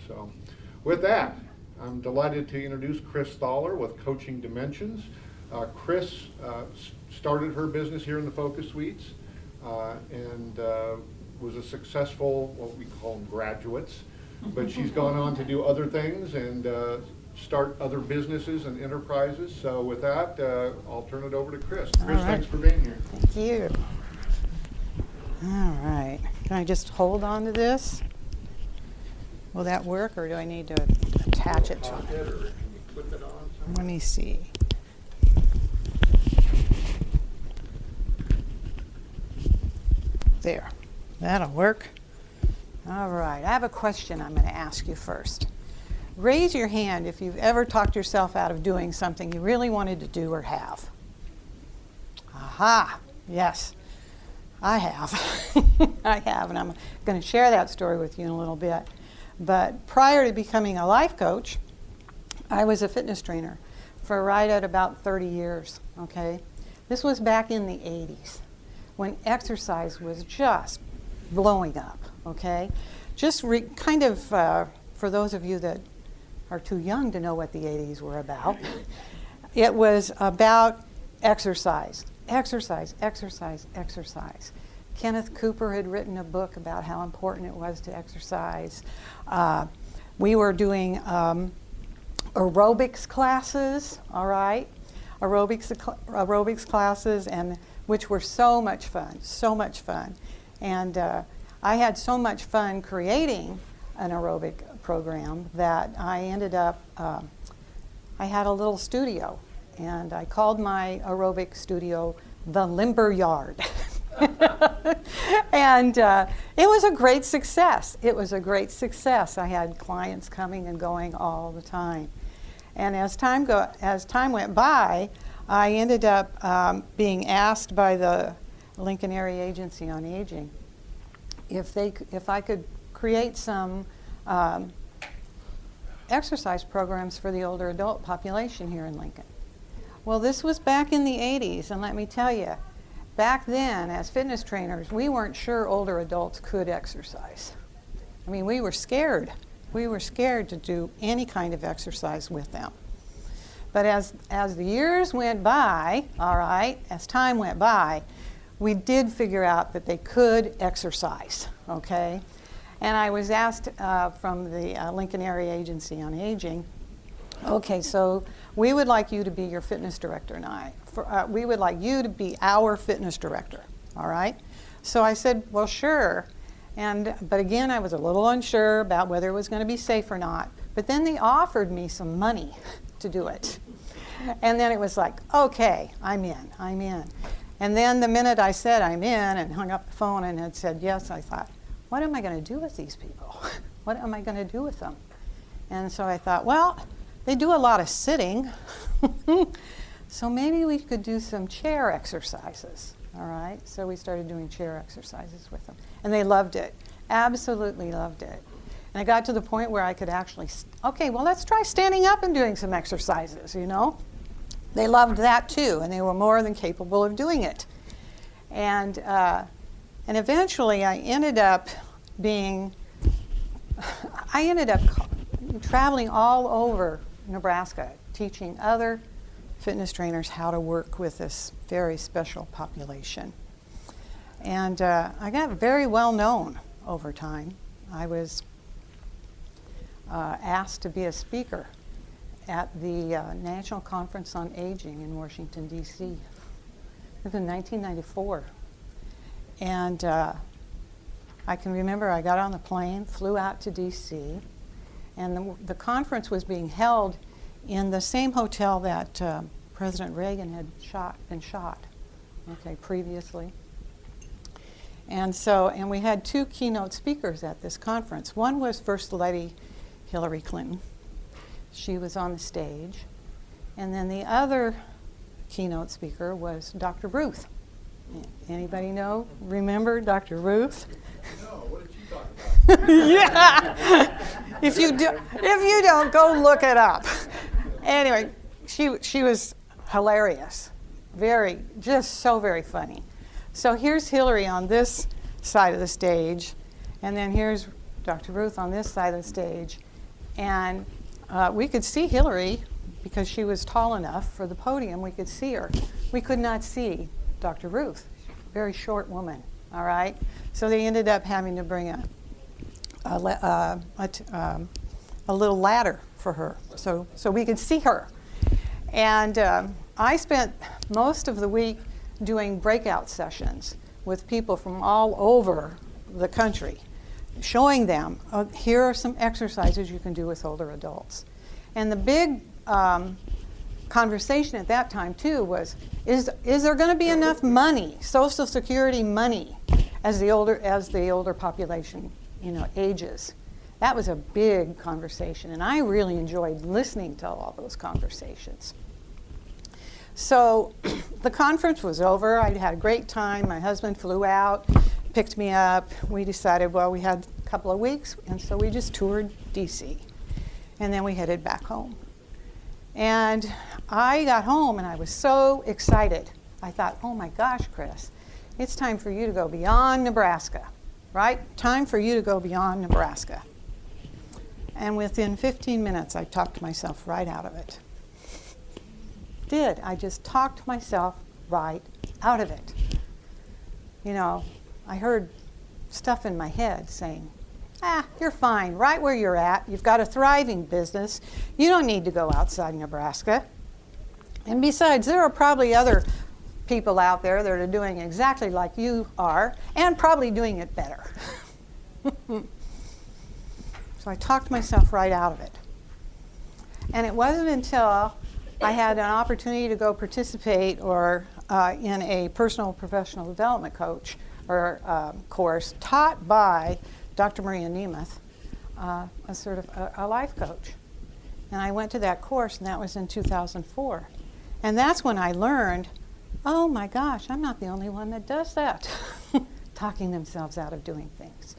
So with that, I'm delighted to introduce Kris Thaller with Coaching Dimensions. Kris started her business here in the Focus Suites and was a successful, what we call them, graduates. But she's gone on to do other things and start other businesses and enterprises. So with that, I'll turn it over to Kris. Kris, thanks for being here. Thank you. All right. Can I just hold on to this? Will that work, or do I need to attach it to Or it? can you clip it on? Let me see. There. That'll work. All right. I have a question I'm going to ask you first. Raise your hand if you've ever talked yourself out of doing something you really wanted to do or have. Aha. Yes. I have. I have, and I'm going to share that story with you in a little bit. But prior to becoming a life coach, I was a fitness trainer for right at about 30 years, okay? This was back in the 80s when exercise was just blowing up, okay? Just for those of you that are too young to know what the 80s were about, it was about exercise. Exercise, exercise, exercise. Kenneth Cooper had written a book about how important it was to exercise. We were doing aerobics classes, all right? Aerobics classes, and which were so much fun, so much fun. And I had so much fun creating an aerobic program that I ended up, I had a little studio, and I called my aerobic studio the Limber Yard. And it was a great success. It was a great success. I had clients coming and going all the time. And as time went by, I ended up being asked by the Lincoln Area Agency on Aging if I could create some exercise programs for the older adult population here in Lincoln. Well, this was back in the 80s, and let me tell you, back then, as fitness trainers, we weren't sure older adults could exercise. I mean, we were scared. We were scared to do any kind of exercise with them. But as the years went by, all right, as time went by, we did figure out that they could exercise, okay? And I was asked from the Lincoln Area Agency on Aging, okay, so we would like you to be your fitness director, and we would like you to be our fitness director, all right? So I said, well, sure. But again, I was a little unsure about whether it was going to be safe or not. But then they offered me some money to do it. And then it was like, okay, I'm in. And then the minute I said I'm in and hung up the phone and had said yes, I thought, what am I going to do with these people? What am I going to do with them? And so I thought, well, they do a lot of sitting, so maybe we could do some chair exercises, all right? So we started doing chair exercises with them, and they loved it, absolutely loved it. And I got to the point where I could actually, okay, well, let's try standing up and doing some exercises, you know? They loved that too, and they were more than capable of doing it. And eventually I ended up traveling all over Nebraska, teaching other fitness trainers how to work with this very special population. And I got very well known over time. I was asked to be a speaker at the National Conference on Aging in Washington, D.C. It was in 1994. And I can remember I got on the plane, flew out to D.C., and the conference was being held in the same hotel that President Reagan had been shot, okay, previously. And we had two keynote speakers at this conference. One was First Lady Hillary Clinton. She was on the stage. And then the other keynote speaker was Dr. Ruth. Anybody remember Dr. Ruth? No, what did she talk about? Yeah. If you don't, go look it up. Anyway, she was hilarious, just so very funny. So here's Hillary on this side of the stage, and then here's Dr. Ruth on this side of the stage, and we could see Hillary because she was tall enough for the podium. We could see her. We could not see Dr. Ruth, very short woman. All right, so they ended up having to bring a little ladder for her, so we could see her. And I spent most of the week doing breakout sessions with people from all over the country, showing them, here are some exercises you can do with older adults. And the big conversation at that time too was, is there going to be enough money, Social Security money, as the older population, ages? That was a big conversation, and I really enjoyed listening to all those conversations. So the conference was over. I'd had a great time. My husband flew out, picked me up. We decided, well, we had a couple of weeks, and so we just toured DC. And then we headed back home. And I got home, and I was so excited. I thought, oh my gosh, Kris, it's time for you to go beyond Nebraska, right? Time for you to go beyond Nebraska. And within 15 minutes, I talked myself right out of it. I just talked myself right out of it. I heard stuff in my head saying, you're fine right where you're at. You've got a thriving business. You don't need to go outside Nebraska. And besides, there are probably other people out there that are doing exactly like you are and probably doing it better. So I talked myself right out of it. And it wasn't until I had an opportunity to go participate in a personal professional development coach course taught by Dr. Maria Nemeth, a life coach. And I went to that course, and that was in 2004. And that's when I learned, oh my gosh, I'm not the only one that does that, talking themselves out of doing things,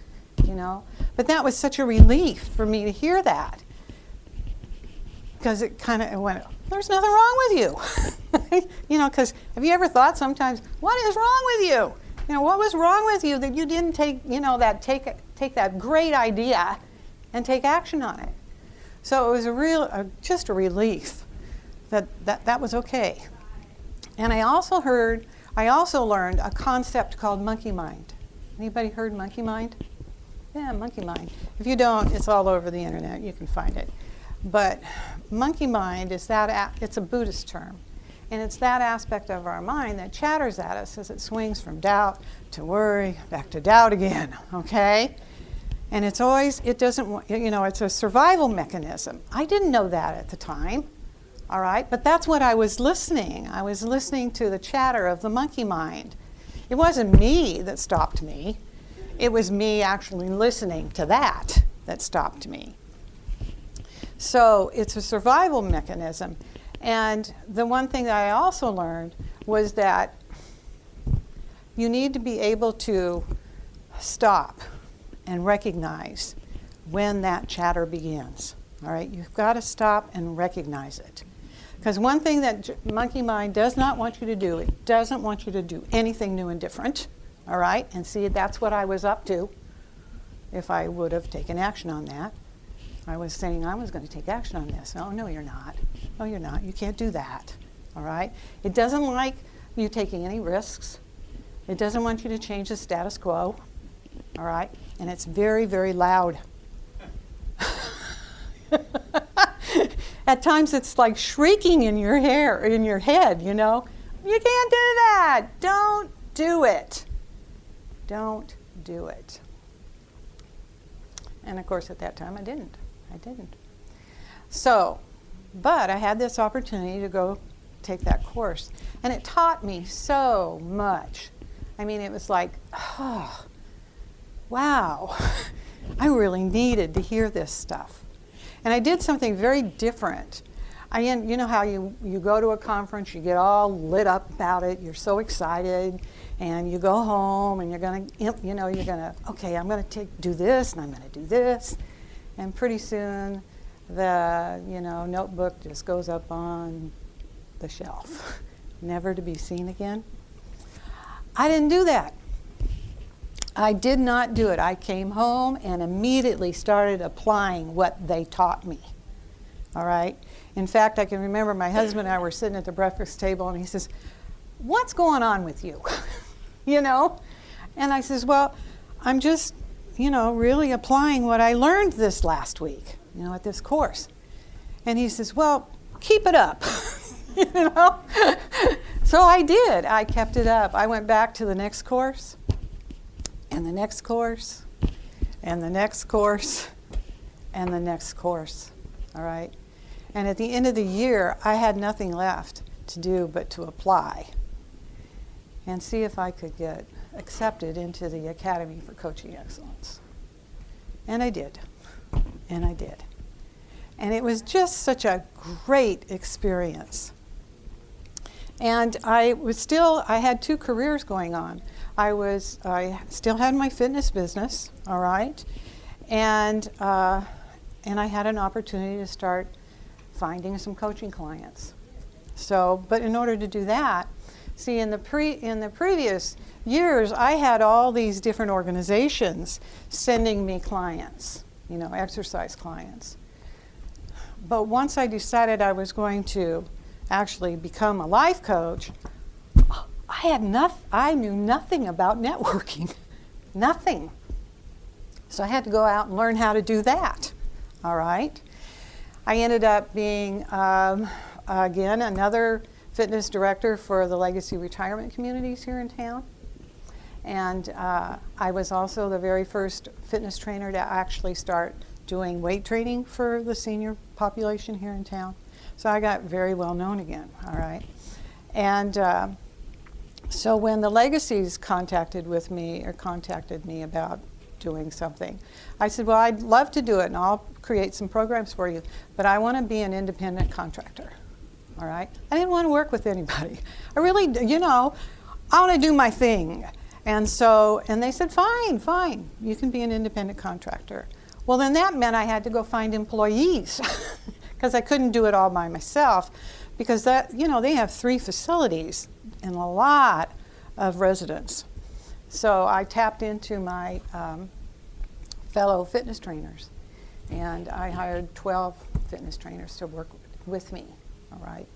But that was such a relief for me to hear that, because it kind of went, there's nothing wrong with you. Because have you ever thought sometimes, what is wrong with you? What was wrong with you that you didn't take that great idea and take action on it? So it was just a relief that was okay. And I also learned a concept called monkey mind. Anybody heard monkey mind? Yeah, monkey mind. If you don't, it's all over the internet. You can find it. But monkey mind is it's a Buddhist term. And it's that aspect of our mind that chatters at us as it swings from doubt to worry, back to doubt again, okay? And it's a survival mechanism. I didn't know that at the time, all right? But that's what I was listening. I was listening to the chatter of the monkey mind. It wasn't me that stopped me. It was me actually listening to that stopped me. So it's a survival mechanism. And the one thing that I also learned was that you need to be able to stop and recognize when that chatter begins. All right, you've got to stop and recognize it. Because one thing that monkey mind does not want you to do, it doesn't want you to do anything new and different. All right, and see, that's what I was up to if I would have taken action on that. I was saying I was going to take action on this. Oh, no, you're not. No, you're not. You can't do that. All right? It doesn't like you taking any risks. It doesn't want you to change the status quo. All right? And it's very, very loud. At times it's like shrieking in your head, You can't do that. Don't do it. Don't do it. And of course at that time I didn't. So, but I had this opportunity to go take that course. And it taught me so much. I mean, it was like, oh, wow. I really needed to hear this stuff. And I did something very different. You know how you go to a conference, you get all lit up about it, you're so excited, and you go home and you're gonna, okay, I'm gonna do this and I'm gonna do this. And pretty soon the notebook just goes up on the shelf, never to be seen again. I didn't do that. I did not do it. I came home and immediately started applying what they taught me. All right? In fact, I can remember my husband and I were sitting at the breakfast table, and he says, "What's going on with you?" You know? And I says, "Well, I'm just, really applying what I learned this last week, at this course." And he says, "Well, keep it up." So I did. I kept it up. I went back to the next course, and the next course, and the next course, and the next course. All right? And at the end of the year, I had nothing left to do but to apply and see if I could get accepted into the Academy for Coaching Excellence. And I did. And I did. And it was just such a great experience. And I had 2 careers going on. I still had my fitness business, all right? And I had an opportunity to start finding some coaching clients. But in order to do that, see, in the previous years, I had all these different organizations sending me clients, exercise clients. But once I decided I was going to actually become a life coach, I knew nothing about networking, nothing. So I had to go out and learn how to do that, all right? I ended up being, again, another fitness director for the legacy retirement communities here in town. And I was also the very first fitness trainer to actually start doing weight training for the senior population here in town. So I got very well known again, all right? And so when the legacies contacted me about doing something, I said, well, I'd love to do it, and I'll create some programs for you, but I want to be an independent contractor, all right? I didn't want to work with anybody. I really, I want to do my thing. And they said, fine, you can be an independent contractor. Well, then that meant I had to go find employees because I couldn't do it all by myself, because they have 3 facilities and a lot of residents. So I tapped into my fellow fitness trainers, and I hired 12 fitness trainers to work with me, all right?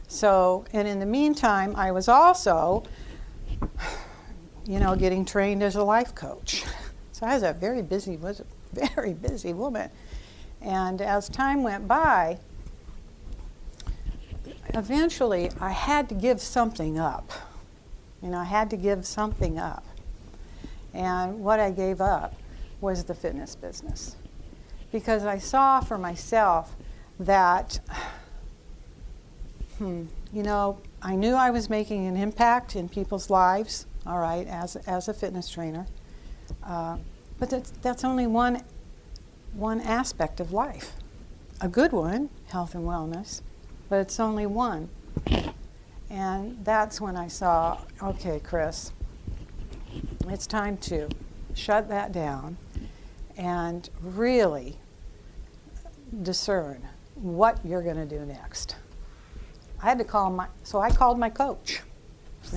So, and in the meantime, I was also, getting trained as a life coach. So I was a very busy woman. And as time went by, eventually I had to give something up. I had to give something up. And what I gave up was the fitness business. Because I saw for myself that, I knew I was making an impact in people's lives, all right, as a fitness trainer. But that's only one aspect of life. A good one, health and wellness, but it's only one. And that's when I saw, okay, Kris, it's time to shut that down and really discern what you're going to do next. I had to I called my coach.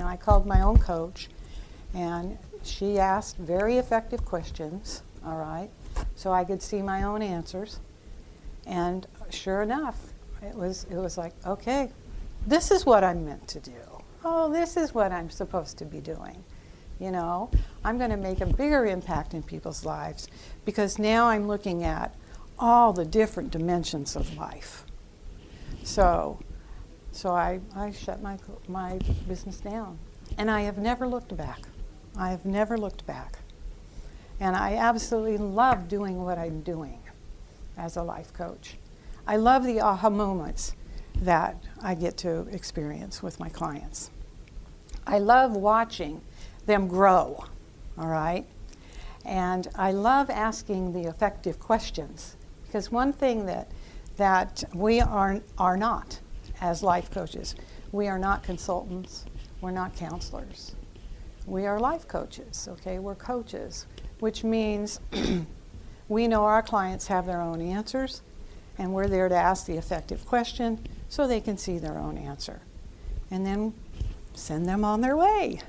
I called my own coach, and she asked very effective questions, all right, so I could see my own answers. And sure enough, it was like, okay, this is what I'm meant to do. Oh, this is what I'm supposed to be doing. I'm going to make a bigger impact in people's lives, because now I'm looking at all the different dimensions of life. So I shut my business down, and I have never looked back. I have never looked back. And I absolutely love doing what I'm doing as a life coach. I love the aha moments that I get to experience with my clients. I love watching them grow, all right? And I love asking the effective questions, because one thing that we are not as life coaches, we are not consultants, we're not counselors. We are life coaches, okay? We're coaches, which means we know our clients have their own answers, and we're there to ask the effective question so they can see their own answer. And then send them on their way,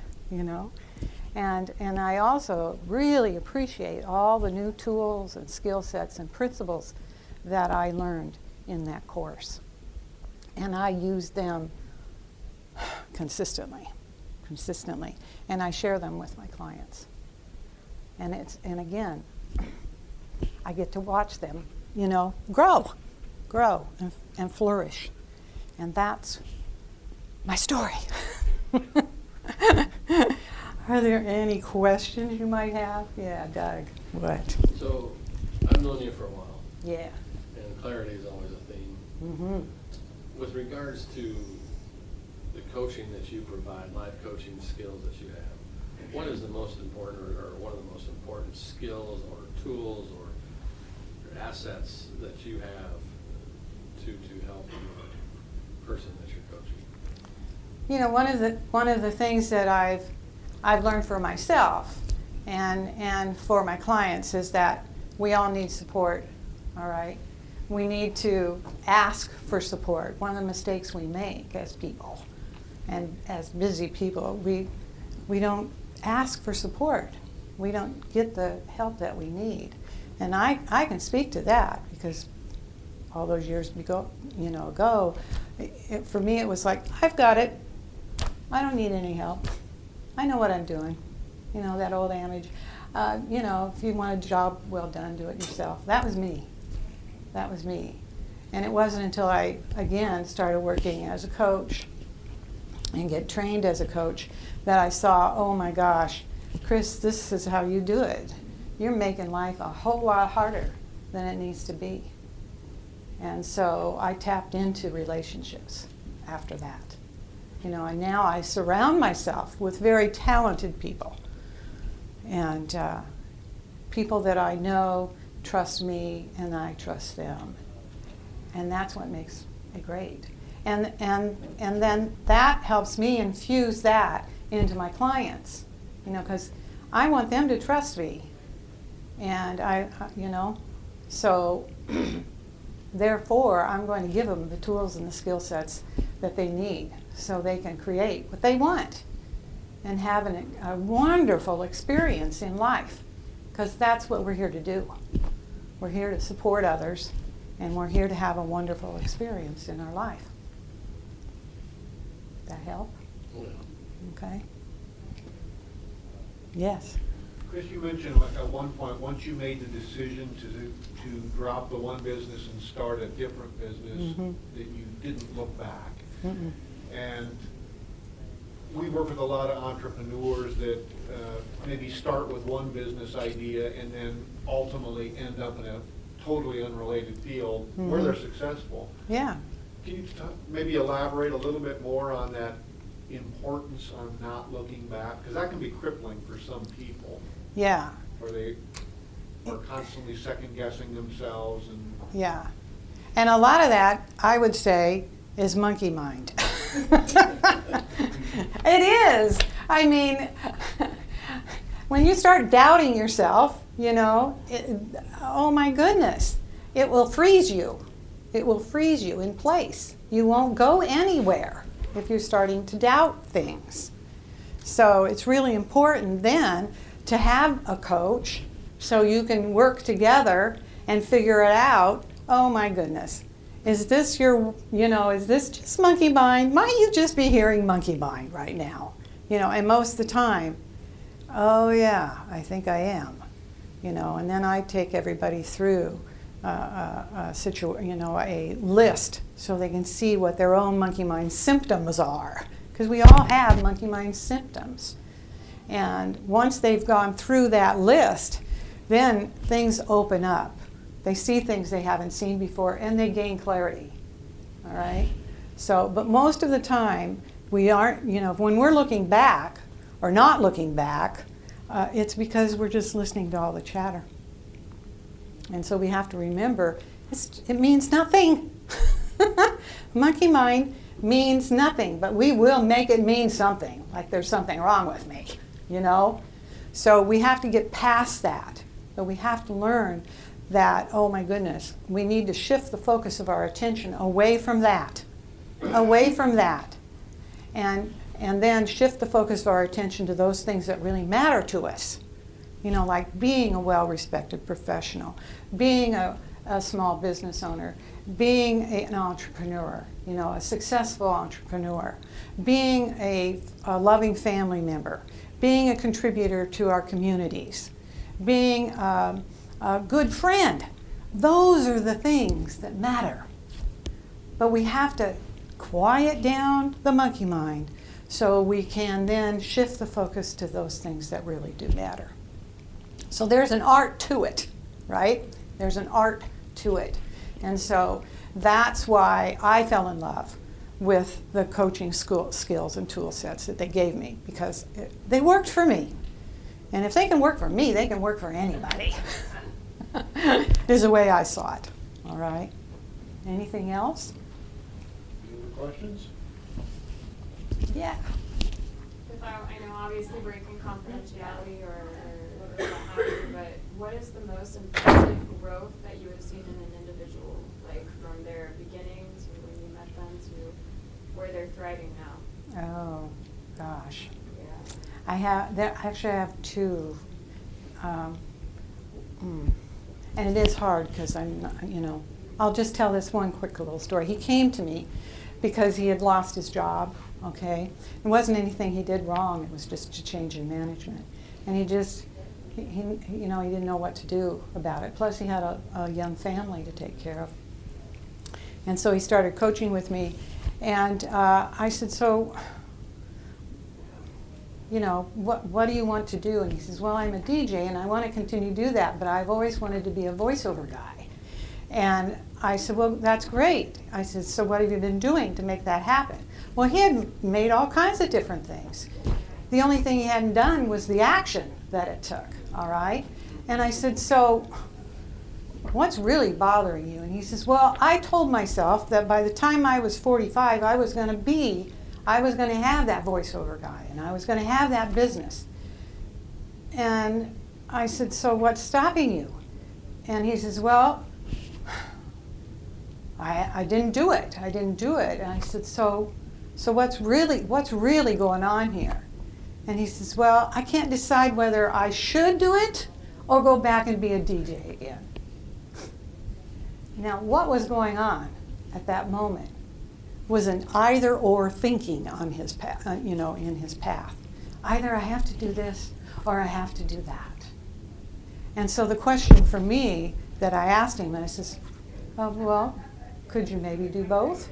And I also really appreciate all the new tools and skill sets and principles that I learned in that course. And I use them consistently. And I share them with my clients. And again, I get to watch them, grow and flourish. And that's my story. Are there any questions you might have? Yeah, Doug. What? So, I've known you for a while, Yeah. and clarity is always a theme. Mm-hmm. With regards to the coaching that you provide, life coaching skills that you have, what is the most important, or one of the most important skills or tools or assets that you have to help the person that you're coaching? One of the things that I've learned for myself and for my clients is that we all need support, all right? We need to ask for support. One of the mistakes we make as people and as busy people, we don't ask for support. We don't get the help that we need. And I can speak to that because all those years ago, for me it was like, I've got it. I don't need any help. I know what I'm doing. That old adage. If you want a job well done, do it yourself. That was me. And it wasn't until I, again, started working as a coach and get trained as a coach that I saw, oh my gosh, Kris, this is how you do it. You're making life a whole lot harder than it needs to be. And so I tapped into relationships after that. And now I surround myself with very talented people. And people that I know trust me and I trust them. And that's what makes it great. And then that helps me infuse that into my clients, because I want them to trust me. And so therefore I'm going to give them the tools and the skill sets that they need so they can create what they want and have a wonderful experience in life, because that's what we're here to do. We're here to support others, and we're here to have a wonderful experience in our life. That help? Yeah. Okay. Yes. Kris, you mentioned at one point, once you made the decision to drop the one business and start a different business, Mm-hmm. that you didn't look back. Mm-mm. And we work with a lot of entrepreneurs that maybe start with one business idea and then ultimately end up in a totally unrelated field where they're successful. Yeah. Can you maybe elaborate a little bit more on that importance on not looking back? Because that can be crippling for some people, Yeah. where they are constantly second guessing themselves and Yeah. And a lot of that, I would say, is monkey mind. It is. I mean, when you start doubting yourself, oh my goodness, it will freeze you. It will freeze you in place. You won't go anywhere if you're starting to doubt things. So it's really important then to have a coach so you can work together and figure it out. Oh my goodness. Is this is this just monkey mind? Might you just be hearing monkey mind right now? And most of the time, oh yeah, I think I am. And then I take everybody through a list so they can see what their own monkey mind symptoms are. Because we all have monkey mind symptoms. And once they've gone through that list, then things open up. They see things they haven't seen before, and they gain clarity. All right? So, but most of the time, we aren't, when we're looking back or not looking back, it's because we're just listening to all the chatter. And so we have to remember, it means nothing. Monkey mind means nothing, but we will make it mean something, like there's something wrong with me, So we have to get past that. But we have to learn that, oh my goodness, we need to shift the focus of our attention away from that. And and then shift the focus of our attention to those things that really matter to us. You know, like being a well-respected professional, being a small business owner, being an entrepreneur, you know, a successful entrepreneur, being a loving family member, being a contributor to our communities, being a good friend. Those are the things that matter. But we have to quiet down the monkey mind so we can then shift the focus to those things that really do matter. So there's an art to it, right? There's an art to it. And so that's why I fell in love with the coaching skills and tool sets that they gave me, because they worked for me. And if they can work for me, they can work for anybody. Is the way I saw it. All right. Anything else? Any other questions? Yeah. Without, I know, obviously breaking confidentiality or what have you, but what is the most impressive growth that you have seen in an individual, like from their beginning to when you met them to where they're thriving now? Oh, gosh. Yeah. I have two. And it is hard because I'm not, you know, I'll just tell this one quick little story. He came to me because he had lost his job, okay? It wasn't anything he did wrong, it was just a change in management. And he you know, he didn't know what to do about it. Plus he had a young family to take care of. And so he started coaching with me. And I said, so, you know, what do you want to do? And he says, well, I'm a DJ and I want to continue to do that, but I've always wanted to be a voiceover guy. And I said, well, that's great. I said, so what have you been doing to make that happen? Well, he had made all kinds of different things. The only thing he hadn't done was the action that it took, all right? And I said, so what's really bothering you? And he says, well, I told myself that by the time I was 45, I was going to have that voiceover guy, and I was going to have that business. And I said, so what's stopping you? And he says, well, I didn't do it. I didn't do it. And I said, so what's really going on here? And he says, well, I can't decide whether I should do it or go back and be a DJ again. Now, what was going on at that moment was an either-or thinking on his path, in his path. Either I have to do this or I have to do that. And so the question for me that I asked him, I says, oh, well, could you maybe do both?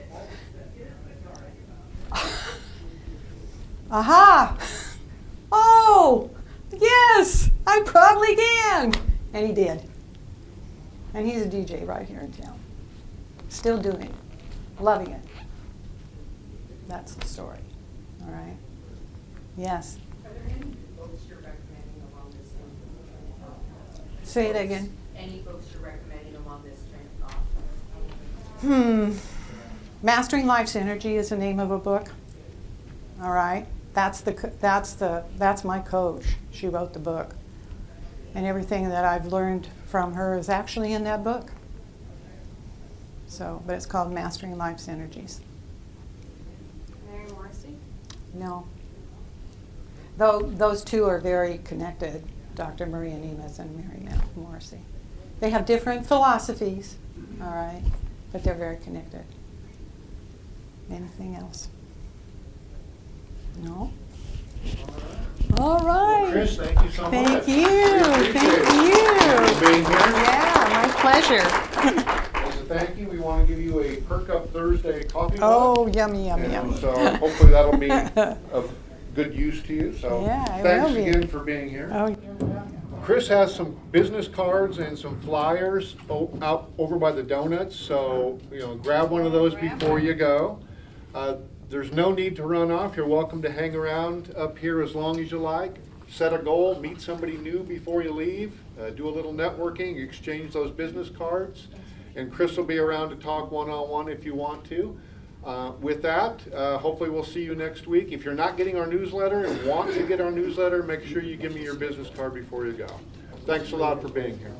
Aha! Oh, yes, I probably can. And he did. And he's a DJ right here in town. Still doing it. Loving it. That's the story. All right? Yes? Are there any books you're recommending along this same? Say it again. Any books you're recommending along this train of thought? Mastering Life's Energy is the name of a book. All right? That's my coach. She wrote the book. And everything that I've learned from her is actually in that book. So, but it's called Mastering Life's Energies. Mary Morrissey? No. Though those two are very connected, Dr. Maria Nemes and Mary Morrissey. They have different philosophies, all right, but they're very connected. Anything else? No? All right. Kris, thank you so much. Thank you. We appreciate Thank it. you. Thank you for being here. Yeah, my pleasure. As a thank you, we want to give you a Perk Up Thursday coffee mug. Oh, yummy, yummy, And yummy. so hopefully that'll be of good use to you. So Yeah, it thanks will be. again for being here. Oh, Kris has some business cards and some flyers out over by the donuts, so grab one of those before you go. There's no need to run off. You're welcome to hang around up here as long as you like. Set a goal, meet somebody new before you leave, do a little networking, exchange those business cards, and Kris will be around to talk one-on-one if you want to. With that, hopefully we'll see you next week. If you're not getting our newsletter and want to get our newsletter, make sure you give me your business card before you go. Thanks a lot for being here.